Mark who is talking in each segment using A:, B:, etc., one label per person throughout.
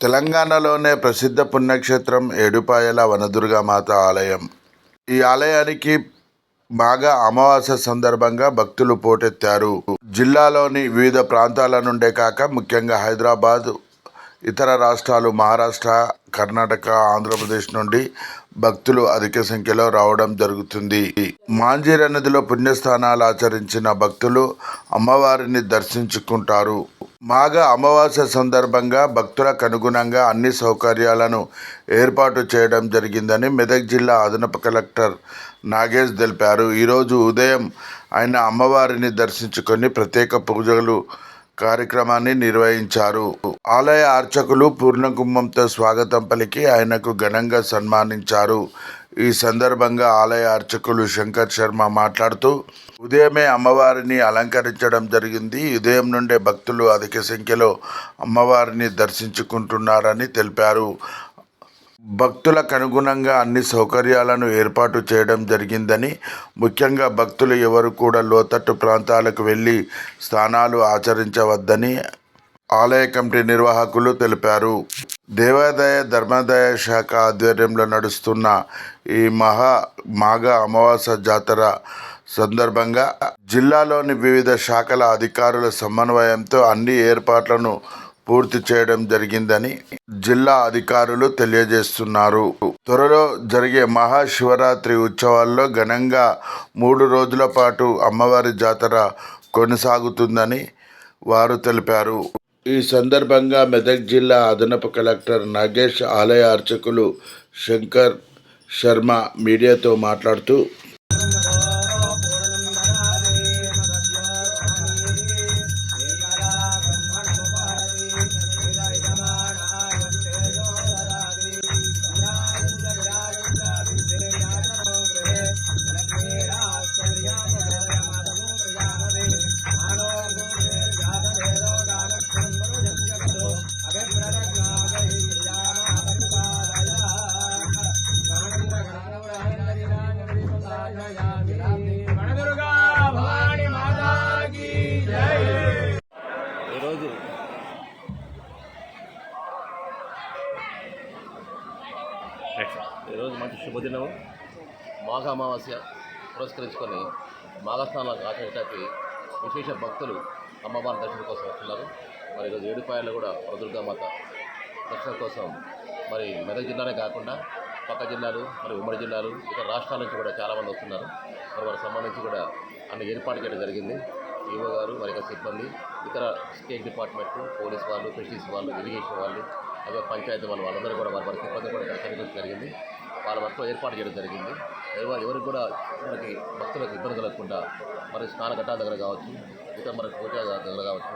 A: తెలంగాణలోనే ప్రసిద్ధ పుణ్యక్షేత్రం ఏడుపాయల వనదుర్గామాత ఆలయం. ఈ ఆలయానికి మాఘ అమావాస్య సందర్భంగా భక్తులు పోటెత్తారు. జిల్లాలోని వివిధ ప్రాంతాల నుండే కాక ముఖ్యంగా హైదరాబాద్, ఇతర రాష్ట్రాలు మహారాష్ట్ర, కర్ణాటక, ఆంధ్రప్రదేశ్ నుండి భక్తులు అధిక సంఖ్యలో రావడం జరుగుతుంది. మాంజీర నదిలో పుణ్యస్నానాలు ఆచరించిన భక్తులు అమ్మవారిని దర్శించుకుంటారు. మాఘ అమావాస్య సందర్భంగా భక్తులకు అనుగుణంగా అన్ని సౌకర్యాలను ఏర్పాటు చేయడం జరిగిందని మెదక్ జిల్లా అదనపు కలెక్టర్ నాగేష్ తెలిపారు. ఈరోజు ఉదయం ఆయన అమ్మవారిని దర్శించుకొని ప్రత్యేక పూజలు కార్యక్రమాన్ని నిర్వహించారు. ఆలయ అర్చకులు పూర్ణకుంభంతో స్వాగతం పలికి ఆయనకు ఘనంగా సన్మానించారు. ఈ సందర్భంగా ఆలయ అర్చకులు శంకర్ శర్మ మాట్లాడుతూ, ఉదయమే అమ్మవారిని అలంకరించడం జరిగింది. ఉదయం నుండే భక్తులు అధిక సంఖ్యలో అమ్మవారిని దర్శించుకుంటున్నారని తెలిపారు. భక్తులకు అనుగుణంగా అన్ని సౌకర్యాలను ఏర్పాటు చేయడం జరిగిందని, ముఖ్యంగా భక్తులు ఎవరు కూడా లోతట్టు ప్రాంతాలకు వెళ్ళి స్నానాలు ఆచరించవద్దని ఆలయ కమిటీ నిర్వాహకులు తెలిపారు. దేవాదాయ ధర్మాదాయ శాఖ ఆధ్వర్యంలో నడుస్తున్న ఈ మాఘ అమావాస్య జాతర సందర్భంగా జిల్లాలోని వివిధ శాఖల అధికారుల సమన్వయంతో అన్ని ఏర్పాట్లను పూర్తి చేయడం జరిగిందని జిల్లా అధికారులు తెలియజేస్తున్నారు. త్వరలో జరిగే మహాశివరాత్రి ఉత్సవాల్లో ఘనంగా 3 రోజుల పాటు అమ్మవారి జాతర కొనసాగుతుందని వారు తెలిపారు. ఈ సందర్భంగా మెదక్ జిల్లా అదనపు కలెక్టర్ నాగేష్, ఆలయ అర్చకులు శంకర్ శర్మ మీడియాతో మాట్లాడుతూ,
B: ఈరోజు మంచి శుభదినం. మాఘ అమావాస్య పురస్కరించుకొని మాఘస్నానాలకు ఆచరించడానికి విశేష భక్తులు అమ్మవారి దర్శనం కోసం వస్తున్నారు. మరి ఈరోజు ఏడుపాయల్లో కూడా దుర్గామాత దర్శనం కోసం మరి మెదక్ జిల్లానే కాకుండా పక్క జిల్లాలు, మరి ఉమ్మడి జిల్లాలు, ఇతర రాష్ట్రాల నుంచి కూడా చాలామంది వస్తున్నారు. మరి వారికి సంబంధించి కూడా అన్ని ఏర్పాటు చేయడం జరిగింది. ఈవో గారు, మరి సిబ్బంది, ఇతర స్టేట్ డిపార్ట్మెంట్, పోలీస్ వాళ్ళు, ఫిషరీస్ వాళ్ళు, ఇరిగేషన్ వాళ్ళు, అదే పంచాయతీ వాళ్ళు, వాళ్ళందరూ కూడా వారి సిబ్బంది కూడా ఇక్కడ కనిపించడం జరిగింది. వాళ్ళ వర్క్లో ఏర్పాటు చేయడం జరిగింది. ఎవరికి కూడా మనకి భక్తులకు ఇబ్బంది కలగకుండా మరి స్నాన ఘట్టాల దగ్గర కావచ్చు, ఇతర మన పూజా దగ్గర కావచ్చు,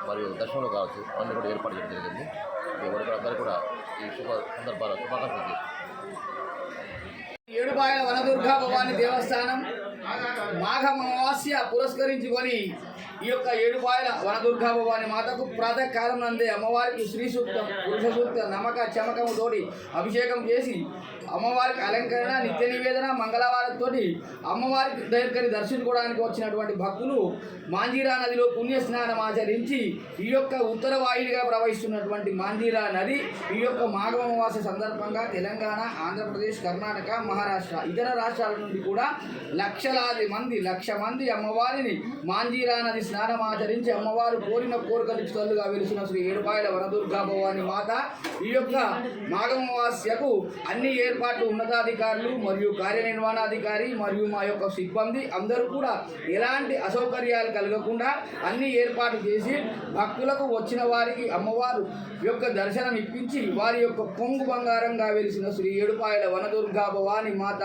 B: మరియు దర్శనంలో కావచ్చు, అన్నీ కూడా ఏర్పాటు చేయడం జరిగింది. ఎవరికి అందరూ కూడా ఈ సందర్భాల శుభాకాంక్షలు చేస్తారు.
C: ఏడుపాయల వనదుర్గా భవాని దేవస్థానం మాఘ అమావాస్య పురస్కరించుకొని ఈ యొక్క ఏడుపాయల వనదుర్గా భవాని మాతకు ప్రాతకాలం నందే అమ్మవారికి శ్రీ సూక్త, పురుష సూక్త, నమక చమకముతోటి అభిషేకం చేసి అమ్మవారికి అలంకరణ, నిత్య నివేదన, మంగళవారంతో అమ్మవారికి దగ్గరికి దర్శించుకోవడానికి వచ్చినటువంటి భక్తులు మాంజీరా నదిలో పుణ్యస్నానం ఆచరించి ఈ యొక్క ఉత్తర వాయునిగా ప్రవహిస్తున్నటువంటి మాంజీరా నది ఈ యొక్క మాఘ అమావాస్య సందర్భంగా తెలంగాణ, ఆంధ్రప్రదేశ్, కర్ణాటక, మహారాష్ట్ర, ఇతర రాష్ట్రాల నుండి కూడా లక్షలాది మంది, 1,00,000 మంది అమ్మవారిని మాంజీరా నది స్నానం ఆచరించి అమ్మవారు కోరిన కోరికలు తల్లుగా వెలిసిన శ్రీ ఏడుపాయల వనదుర్గా భవాని మాత ఈ యొక్క మాఘ అమావాస్యకు అన్ని ఏర్పాట్లు ఉన్నతాధికారులు మరియు కార్యనిర్వహణాధికారి మరియు మా యొక్క సిబ్బంది అందరూ కూడా ఎలాంటి అసౌకర్యాలు కలగకుండా అన్ని ఏర్పాటు చేసి భక్తులకు వచ్చిన వారికి అమ్మవారు యొక్క దర్శనం ఇప్పించి వారి యొక్క కొంగు బంగారంగా వెలిసిన శ్రీ ఏడుపాయల వనదుర్గా భవాని మాత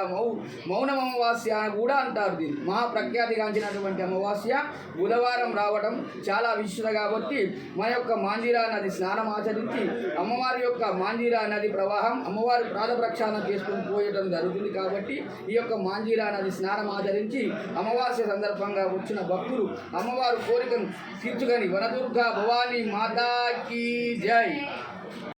C: మౌన అమావాస్య అని కూడా అంటారు. దీన్ని మహాప్రఖ్యాతిగాంచినటువంటి అమావాస్య బుధవారం రావడం చాలా విశిష్టత కాబట్టి మన యొక్క మాంజీరా నది స్నానం ఆచరించి అమ్మవారి యొక్క మాంజీరా నది ప్రవాహం అమ్మవారి ప్రాణ ప్రక్షాళన చేసుకుని పోయడం జరుగుతుంది. కాబట్టి ఈ యొక్క మాంజీరా నది స్నానం ఆచరించి అమావాస్య సందర్భంగా వచ్చిన భక్తులు అమ్మవారు కోరికను తీర్చుకొని వనదుర్గా భవాని మాతాకి జై.